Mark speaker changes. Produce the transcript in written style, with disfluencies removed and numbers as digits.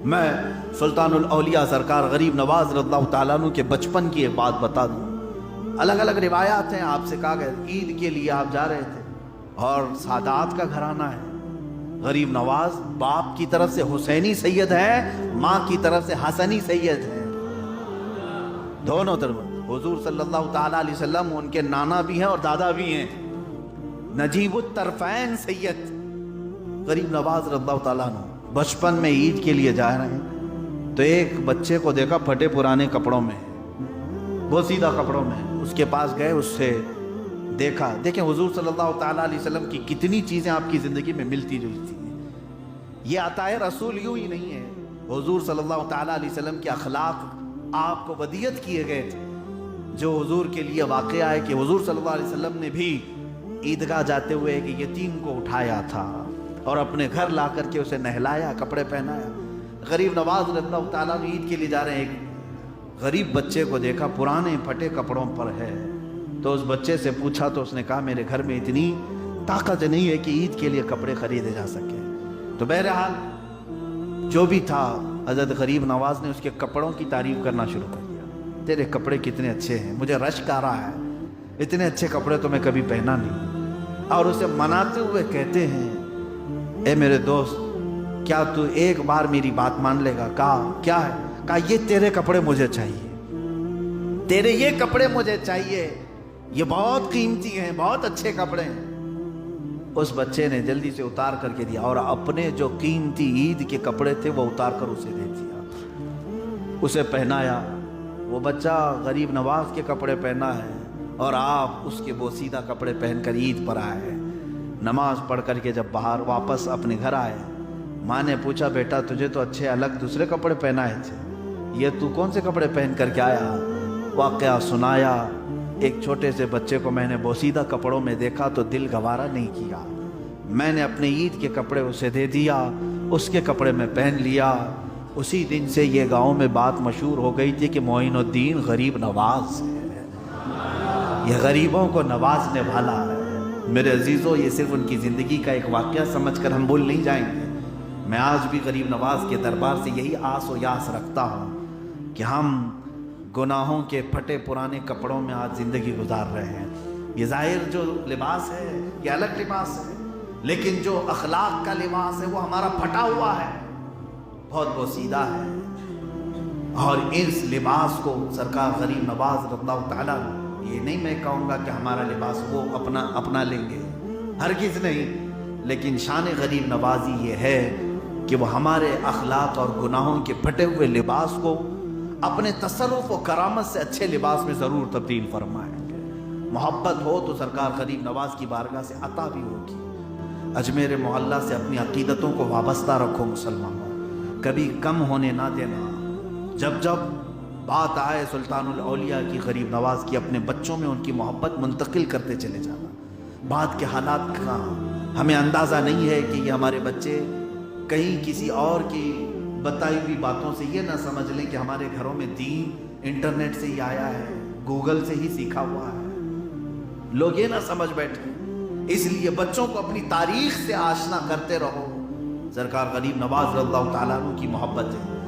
Speaker 1: میں سلطان الأولیاء سرکار غریب نواز رضی اللہ تعالیٰ عنہ کے بچپن کی ایک بات بتا دوں. الگ الگ روایات ہیں. آپ سے کہا گیا عید کے لیے آپ جا رہے تھے اور سادات کا گھرانہ ہے. غریب نواز باپ کی طرف سے حسینی سید ہے, ماں کی طرف سے حسنی سید ہے. دونوں طرف حضور صلی اللہ تعالیٰ علیہ وسلم ان کے نانا بھی ہیں اور دادا بھی ہیں. نجیب الطرفین سید غریب نواز رضی اللہ تعالیٰ عنہ بچپن میں عید کے لیے جا رہے ہیں تو ایک بچے کو دیکھا پھٹے پرانے کپڑوں میں, بوسیدہ کپڑوں میں. اس کے پاس گئے, اس سے دیکھا. دیکھیں حضور صلی اللہ تعالیٰ علیہ وسلم کی کتنی چیزیں آپ کی زندگی میں ملتی جلتی ہیں. یہ عطا رسول یوں ہی نہیں ہے. حضور صلی اللہ تعالیٰ علیہ وسلم کے اخلاق آپ کو ودیت کیے گئے تھے, جو حضور کے لیے واقعہ ہے کہ حضور صلی اللہ علیہ وسلم نے بھی عیدگاہ جاتے ہوئے ایک یتیم کو اٹھایا تھا اور اپنے گھر لا کر کے اسے نہلایا, کپڑے پہنایا. غریب نواز رضی اللہ تعالیٰ عنہ عید کے لیے جا رہے ہیں. ایک غریب بچے کو دیکھا پرانے پھٹے کپڑوں پر ہے, تو اس بچے سے پوچھا تو اس نے کہا میرے گھر میں اتنی طاقت نہیں ہے کہ عید کے لیے کپڑے خریدے جا سکے. تو بہرحال جو بھی تھا, حضرت غریب نواز نے اس کے کپڑوں کی تعریف کرنا شروع کر دیا. تیرے کپڑے کتنے اچھے ہیں, مجھے رشک آ رہا ہے, اتنے اچھے کپڑے تو میں کبھی پہنا نہیں. اور اسے مناتے ہوئے کہتے ہیں اے میرے دوست, کیا تو ایک بار میری بات مان لے گا؟ کہا کیا ہے؟ کہا یہ تیرے کپڑے مجھے چاہیے, تیرے یہ کپڑے مجھے چاہیے, یہ بہت قیمتی ہیں, بہت اچھے کپڑے ہیں. اس بچے نے جلدی سے اتار کر کے دیا اور اپنے جو قیمتی عید کے کپڑے تھے وہ اتار کر اسے دے دیا, اسے پہنایا. وہ بچہ غریب نواز کے کپڑے پہنا ہے اور آپ اس کے بوسیدہ کپڑے پہن کر عید پر آئے. نماز پڑھ کر کے جب باہر واپس اپنے گھر آئے, ماں نے پوچھا بیٹا تجھے تو اچھے الگ دوسرے کپڑے پہنائے تھے, یہ تو کون سے کپڑے پہن کر کے آیا؟ واقعہ سنایا. ایک چھوٹے سے بچے کو میں نے بوسیدہ کپڑوں میں دیکھا تو دل گوارا نہیں کیا, میں نے اپنے عید کے کپڑے اسے دے دیا, اس کے کپڑے میں پہن لیا. اسی دن سے یہ گاؤں میں بات مشہور ہو گئی تھی کہ معین الدین غریب نواز ہے, یہ غریبوں کو نوازنے والا ہے. میرے عزیزوں, یہ صرف ان کی زندگی کا ایک واقعہ سمجھ کر ہم بھول نہیں جائیں گے. میں آج بھی غریب نواز کے دربار سے یہی آس و یاس رکھتا ہوں کہ ہم گناہوں کے پھٹے پرانے کپڑوں میں آج زندگی گزار رہے ہیں. یہ ظاہر جو لباس ہے یہ الگ لباس ہے, لیکن جو اخلاق کا لباس ہے وہ ہمارا پھٹا ہوا ہے, بہت بوسیدہ ہے. اور اس لباس کو سرکار غریب نواز رضی اللہ تعالیٰ, یہ نہیں میں کہوں گا کہ ہمارا لباس وہ اپنا لیں گے, ہرگز نہیں, لیکن شان غریب نوازی یہ ہے کہ وہ ہمارے اخلاق اور گناہوں کے پھٹے ہوئے لباس کو اپنے تصرف و کرامت سے اچھے لباس میں ضرور تبدیل فرمائیں گے. محبت ہو تو سرکار غریب نواز کی بارگاہ سے عطا بھی ہوگی. اجمیر محلہ سے اپنی عقیدتوں کو وابستہ رکھو مسلمانوں, کبھی کم ہونے نہ دینا. جب جب بات آئے سلطان الاولیاء کی, غریب نواز کی, اپنے بچوں میں ان کی محبت منتقل کرتے چلے جانا. بات کے حالات کا ہمیں اندازہ نہیں ہے کہ یہ ہمارے بچے کہیں کسی اور کی بتائی ہوئی باتوں سے یہ نہ سمجھ لیں کہ ہمارے گھروں میں دین انٹرنیٹ سے ہی آیا ہے, گوگل سے ہی سیکھا ہوا ہے. لوگ یہ نہ سمجھ بیٹھے. اس لیے بچوں کو اپنی تاریخ سے آشنا کرتے رہو. سرکار غریب نواز رضی اللہ تعالیٰ عنہ کی محبت ہے.